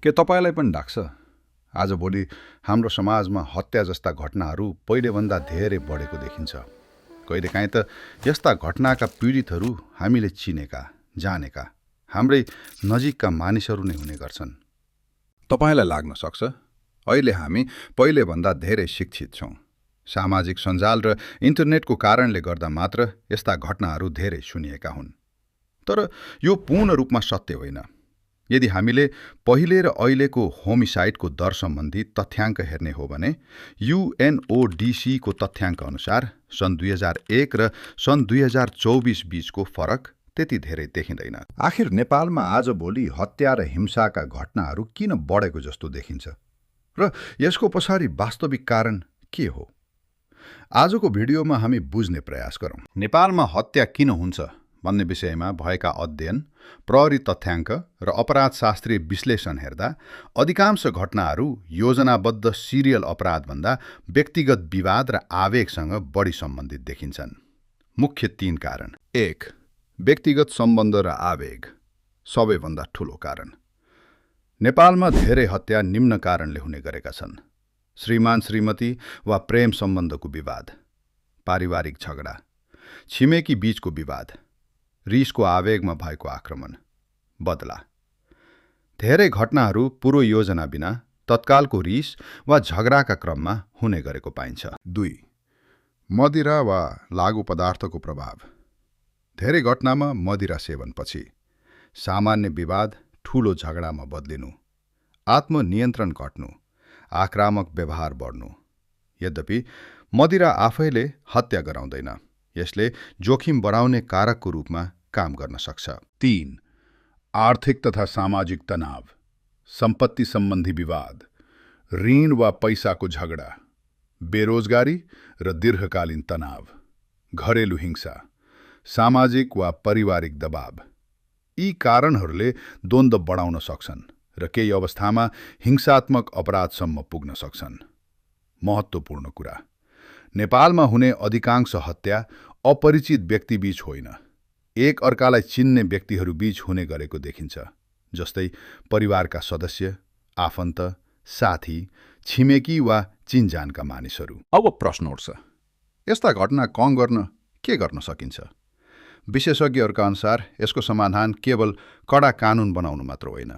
के तपाईलाई पनि लाग्छ आजभोलि हाम्रो समाजमा हत्या जस्ता घटनाहरू पहिलेभन्दा धेरै बढेको देखिन्छ। कहिलेकाहीँ त यस्ता घटनाका पीडितहरू हामीले चिनेका, जानेका, हाम्रै नजिकका मानिसहरू नै हुने गर्छन्। तपाईलाई लाग्न सक्छ अहिले हामी पहिलेभन्दा धेरै शिक्षित छौँ। सामाजिक सञ्जाल र इन्टरनेटको कारणले गर्दा मात्र यस्ता घटनाहरू धेरै सुनिएका हुन्। तर यो पूर्ण रूपमा सत्य होइन। यदि हामीले पहिले र अहिलेको होमिसाइडको दर सम्बन्धी तथ्याङ्क हेर्ने हो भने UNODC को तथ्याङ्क अनुसार सन् 2001 र सन् 2024 बीचको फरक त्यति धेरै देखिँदैन। आखिर नेपालमा आजभोलि हत्या र हिंसाका घटनाहरू किन बढेको जस्तो देखिन्छ र यसको पछाडि वास्तविक कारण के हो? आजको भिडियोमा हामी बुझ्ने प्रयास गरौँ। नेपालमा हत्या किन हुन्छ भन्ने विषयमा भएका अध्ययन, प्रहरी तथ्याङ्क र अपराधशास्त्रीय विश्लेषण हेर्दा अधिकांश घटनाहरू योजनाबद्ध सिरियल अपराधभन्दा व्यक्तिगत विवाद र आवेगसँग बढी सम्बन्धित देखिन्छन्। मुख्य 3 कारण। 1. व्यक्तिगत सम्बन्ध र आवेग सबैभन्दा ठूलो कारण। नेपालमा धेरै हत्या निम्न कारणले हुने गरेका छन्। श्रीमान श्रीमती वा प्रेम सम्बन्धको विवाद, पारिवारिक झगडा, छिमेकी बीचको विवाद, रिसको आवेगमा भएको आक्रमण, बदला। धेरै घटनाहरू पूर्व योजना बिना तत्कालको रिस वा झगडाका क्रममा हुने गरेको पाइन्छ। 2. मदिरा वा लागु पदार्थको प्रभाव। धेरै घटनामा मदिरा सेवनपछि सामान्य विवाद ठूलो झगडामा बदलिनु, आत्मनियन्त्रण घट्नु, आक्रामक व्यवहार बढ्नु। यद्यपि मदिरा आफैले हत्या गराउँदैन, यसले जोखिम बढाउने कारकको रूपमा काम गर्न सक्छ। 3. आर्थिक तथा सामाजिक तनाव, सम्पत्ति सम्बन्धी विवाद, ऋण वा पैसाको झगडा, बेरोजगारी र दीर्घकालीन तनाव, घरेलु हिंसा, सामाजिक वा पारिवारिक दबाव। यी कारणहरूले द्वन्द्व बढाउन सक्छन् र केही अवस्थामा हिंसात्मक अपराधसम्म पुग्न सक्छन्। महत्त्वपूर्ण कुरा, नेपालमा हुने अधिकांश हत्या अपरिचित व्यक्तिबीच होइन, एक अर्कालाई चिन्ने व्यक्तिहरूबीच हुने गरेको देखिन्छ, जस्तै परिवारका सदस्य, आफन्त, साथी, छिमेकी वा चिनजानका मानिसहरू। अब प्रश्न उठ्छ, यस्ता घटना कम गर्न के गर्न सकिन्छ? विशेषज्ञहरूका अनुसार यसको समाधान केवल कडा कानुन बनाउनु मात्र होइन।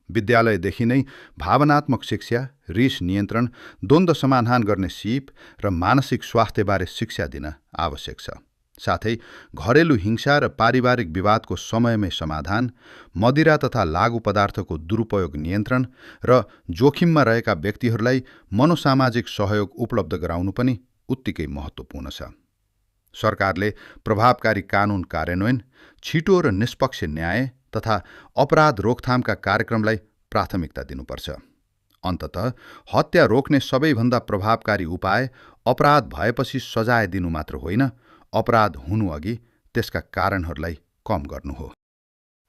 विद्यालयदेखि नै भावनात्मक शिक्षा, रिस नियन्त्रण, द्वन्द्व समाधान गर्ने सिप र मानसिक स्वास्थ्यबारे शिक्षा दिन आवश्यक छ। साथै घरेलु हिंसा र पारिवारिक विवादको समयमै समाधान, मदिरा तथा लागु पदार्थको दुरुपयोग नियन्त्रण र जोखिममा रहेका व्यक्तिहरूलाई मनोसामाजिक सहयोग उपलब्ध गराउनु पनि उत्तिकै महत्त्वपूर्ण छ। सरकारले प्रभावकारी कानुन कार्यान्वयन, छिटो र निष्पक्ष न्याय तथा अपराध रोकथामका कार्यक्रमलाई प्राथमिकता दिनुपर्छ। अन्ततः हत्या रोक्ने सबैभन्दा प्रभावकारी उपाय अपराध भएपछि सजाय दिनु मात्र होइन, अपराध हुनुअघि त्यसका कारणहरूलाई कम गर्नु हो।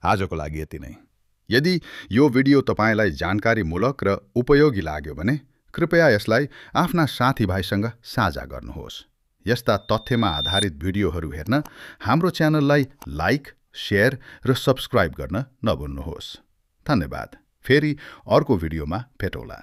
आजको लागि यति नै। यदि यो भिडियो तपाईलाई जानकारीमूलक र उपयोगी लाग्यो भने कृपया यसलाई आफ्ना साथीभाइसँग साझा गर्नुहोस्। यस्ता तथ्यमा आधारित भिडियोहरू हेर्न हाम्रो च्यानललाई लाइक, शेयर र सब्स्क्राइब गर्न नभुल्नुहोस्। धन्यवाद। फेरि अर्को भिडियोमा भेटौँला।